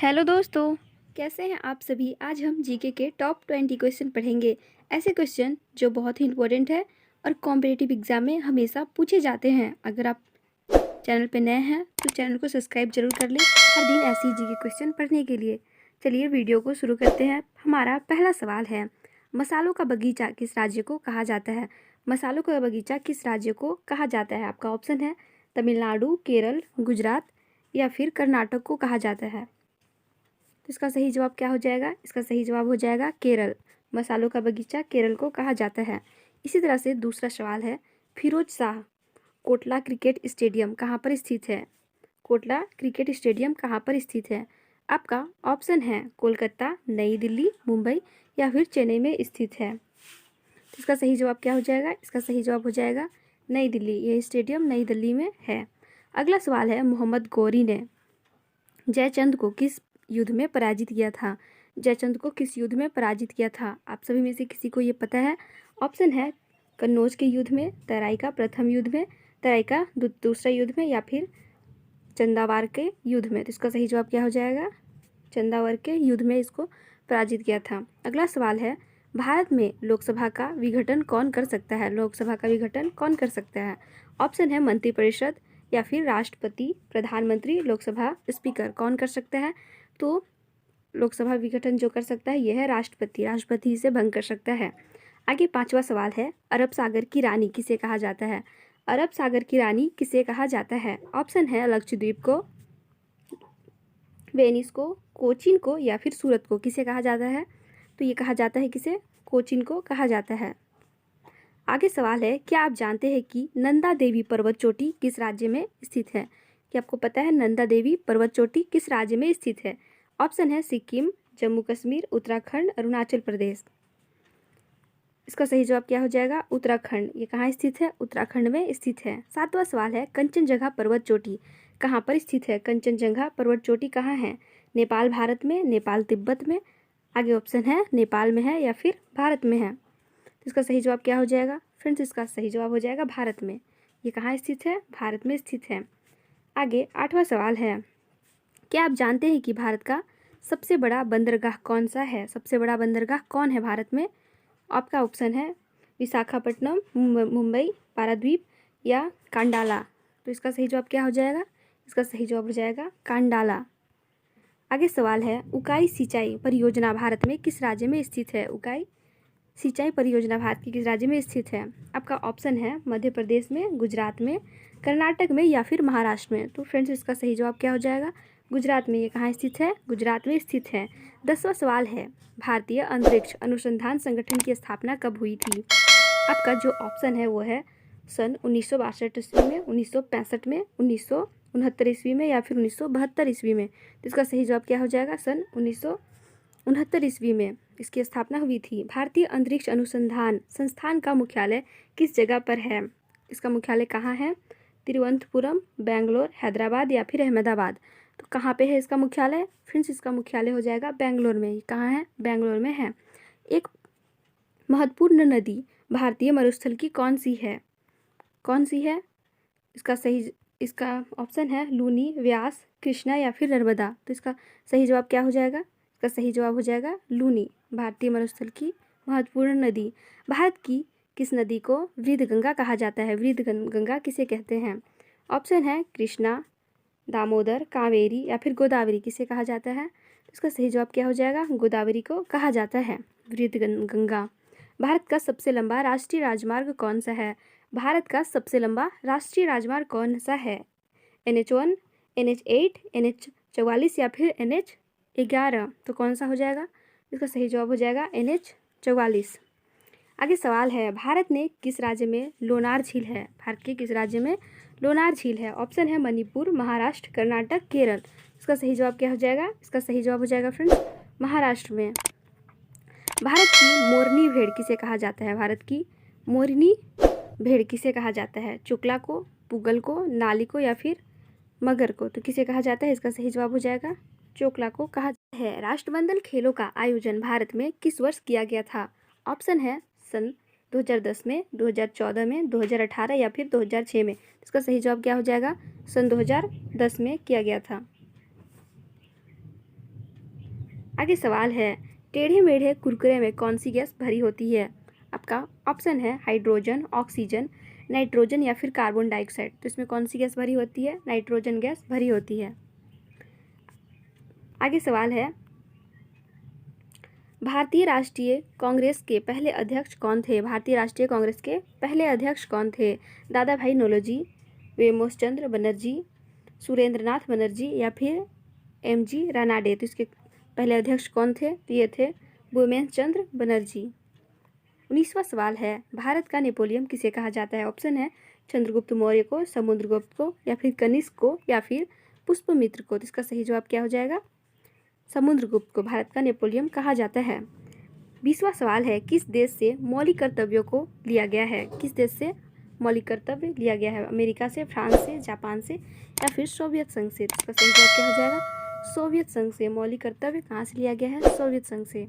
Hello दोस्तों, कैसे हैं आप सभी। आज हम जीके के टॉप 20 क्वेश्चन पढ़ेंगे। ऐसे क्वेश्चन जो बहुत ही इंपॉर्टेंट है और कॉम्पिटिटिव एग्जाम में हमेशा पूछे जाते हैं। अगर आप चैनल पर नए हैं तो चैनल को सब्सक्राइब जरूर कर लें हर दिन ऐसे ही जीके क्वेश्चन पढ़ने के लिए। चलिए वीडियो को शुरू करते हैं। हमारा पहला सवाल है, मसालों का बगीचा किस राज्य को कहा जाता है। मसालों का बगीचा किस राज्य को कहा जाता है। आपका ऑप्शन है तमिलनाडु, केरल, गुजरात या फिर कर्नाटक को कहा जाता है। तो इसका सही जवाब क्या हो जाएगा। इसका सही जवाब हो जाएगा केरल। मसालों का बगीचा केरल को कहा जाता है। इसी तरह से दूसरा सवाल है, फिरोज शाह कोटला क्रिकेट स्टेडियम कहाँ पर स्थित है। कोटला क्रिकेट स्टेडियम कहाँ पर स्थित है। आपका ऑप्शन है कोलकाता, नई दिल्ली, मुंबई या फिर चेन्नई में स्थित है। तो इसका सही जवाब क्या हो जाएगा। इसका सही जवाब हो जाएगा नई दिल्ली। यह स्टेडियम नई दिल्ली में है। अगला सवाल है, मोहम्मद गौरी ने जयचंद को किस युद्ध में पराजित किया था। जयचंद को किस युद्ध में पराजित किया था। आप सभी में से किसी को ये पता है। ऑप्शन है कन्नौज के युद्ध में, तराई का प्रथम युद्ध में, तराई का दूसरा युद्ध में या फिर चंदावार के युद्ध में। तो इसका सही जवाब क्या हो जाएगा। चंदावार के युद्ध में इसको पराजित किया था। अगला सवाल है, भारत में लोकसभा का विघटन कौन कर सकता है। लोकसभा का विघटन कौन कर सकता है। ऑप्शन है मंत्रिपरिषद या फिर राष्ट्रपति, प्रधानमंत्री, लोकसभा स्पीकर। कौन कर सकता है। तो लोकसभा विघटन जो कर सकता है यह है राष्ट्रपति। राष्ट्रपति इसे भंग कर सकता है। आगे पांचवा सवाल है, अरब सागर की रानी किसे कहा जाता है। अरब सागर की रानी किसे कहा जाता है। ऑप्शन है लक्षद्वीप को, वेनिस को, कोचीन को या फिर सूरत को। किसे कहा जाता है। तो ये कहा जाता है किसे, कोचीन को कहा जाता है। आगे सवाल है, क्या आप जानते हैं कि नंदा देवी पर्वत चोटी किस राज्य में स्थित है। क्या आपको पता है नंदा देवी पर्वत चोटी किस राज्य में स्थित है। ऑप्शन है सिक्किम, जम्मू कश्मीर, उत्तराखंड, अरुणाचल प्रदेश। इसका सही जवाब क्या हो जाएगा, उत्तराखंड। ये कहाँ स्थित है, उत्तराखंड में स्थित है। सातवां सवाल है, कंचनजंगा पर्वत चोटी कहाँ पर स्थित है। कंचनजंगा पर्वत चोटी कहाँ है। नेपाल भारत में, नेपाल तिब्बत में। आगे ऑप्शन है नेपाल में है या फिर भारत में है। तो इसका सही जवाब क्या हो जाएगा फ्रेंड्स। इसका सही जवाब हो जाएगा भारत में। ये कहाँ स्थित है, भारत में स्थित है। आगे आठवां सवाल है, क्या आप जानते हैं कि भारत का सबसे बड़ा बंदरगाह कौन सा है। सबसे बड़ा बंदरगाह कौन है भारत में। आपका ऑप्शन है विशाखापट्टनम, मुंबई, पारादीप या कांडाला। तो इसका सही जवाब क्या हो जाएगा। इसका सही जवाब हो जाएगा कांडाला। आगे सवाल है, उकाई सिंचाई परियोजना भारत में किस राज्य में स्थित है। उकाई सिंचाई परियोजना भारत के किस राज्य में स्थित है। आपका ऑप्शन है मध्य प्रदेश में, गुजरात में, कर्नाटक में या फिर महाराष्ट्र में। तो फ्रेंड्स इसका सही जवाब क्या हो जाएगा, गुजरात में। ये कहाँ स्थित है, गुजरात में स्थित है। 10वां सवाल है, भारतीय अंतरिक्ष अनुसंधान संगठन की स्थापना कब हुई थी। आपका जो ऑप्शन है वो है सन 1962 ईस्वी में, 1965 में, 1969 ईस्वी में या फिर 1972 ईस्वी में। तो इसका सही जवाब क्या हो जाएगा, सन 1969 ईस्वी में इसकी स्थापना हुई थी। भारतीय अंतरिक्ष अनुसंधान संस्थान का मुख्यालय किस जगह पर है। इसका मुख्यालय कहाँ है, तिरुवनंतपुरम, बेंगलोर, हैदराबाद या फिर अहमदाबाद। तो कहाँ पे है इसका मुख्यालय फ्रेंड्स। इसका मुख्यालय हो जाएगा बेंगलोर में। कहाँ है, बेंगलोर में है। एक महत्वपूर्ण नदी भारतीय मरुस्थल की कौन सी है। कौन सी है। इसका ऑप्शन है लूनी, व्यास, कृष्णा या फिर नर्मदा। तो इसका सही जवाब क्या हो जाएगा। इसका सही जवाब हो जाएगा लूनी। भारतीय मरुस्थल की महत्वपूर्ण नदी। भारत की किस नदी को वृद्ध गंगा कहा जाता है। वृद्ध गंगा किसे कहते हैं। ऑप्शन है कृष्णा, दामोदर, कावेरी या फिर गोदावरी। किसे कहा जाता है। तो इसका सही जवाब क्या हो जाएगा, गोदावरी को कहा जाता है, वृद्ध गंगा। भारत का सबसे लंबा राष्ट्रीय राजमार्ग कौन सा है। भारत का सबसे लंबा राष्ट्रीय राजमार्ग कौन सा है। NH1, NH8, NH44 या फिर NH11। तो कौन सा हो जाएगा। इसका सही जवाब हो जाएगा NH44। आगे सवाल है, भारत ने किस राज्य में लोनार झील है। भारत के किस राज्य में लोनार झील है। ऑप्शन है मणिपुर, महाराष्ट्र, कर्नाटक, केरल। इसका सही जवाब क्या हो जाएगा। इसका सही जवाब हो जाएगा फ्रेंड्स महाराष्ट्र में। भारत की मोरनी भेड़ किसे कहा जाता है। भारत की मोरनी भेड़ किसे कहा जाता है। चुकला को, पुगल को, नाली को या फिर मगर को। तो किसे कहा जाता है। इसका सही जवाब हो जाएगा चोकला को कहा जाता है। राष्ट्रमंडल खेलों का आयोजन भारत में किस वर्ष किया गया था। ऑप्शन है सन 2010 में, 2014 में, 2018 या फिर 2006 में। इसका सही जवाब क्या हो जाएगा, सन 2010 में किया गया था। आगे सवाल है, टेढ़े मेढ़े कुरकुरे में कौन सी गैस भरी होती है? आपका ऑप्शन है हाइड्रोजन, ऑक्सीजन, नाइट्रोजन या फिर कार्बन डाइऑक्साइड। तो इसमें कौन सी गैस भरी होती है? नाइट्रोजन गैस भरी होती है। आगे सवाल है, भारतीय राष्ट्रीय कांग्रेस के पहले अध्यक्ष कौन थे? भारतीय राष्ट्रीय कांग्रेस के पहले अध्यक्ष कौन थे? दादा भाई नौरोजी, वेमोसचंद्र बनर्जी, सुरेंद्रनाथ बनर्जी या फिर एम.जी. रानाडे। तो इसके पहले अध्यक्ष कौन थे? तो ये थे भूमेशचंद्र बनर्जी। 19वां सवाल है, भारत का नेपोलियन किसे कहा जाता है? ऑप्शन है चंद्रगुप्त मौर्य को, समुद्रगुप्त को या फिर कनिष्क को या फिर पुष्पमित्र को। तो इसका सही जवाब क्या हो जाएगा? समुद्रगुप्त को भारत का नेपोलियन कहा जाता है। 20वां सवाल है, किस देश से मौलिक कर्तव्यों को लिया गया है? किस देश से मौलिक कर्तव्य लिया गया है? अमेरिका से, फ्रांस से, जापान से या फिर सोवियत संघ से। इसका सही जवाब क्या हो जाएगा? सोवियत संघ से। मौलिक कर्तव्य कहाँ से लिया गया है? सोवियत संघ से।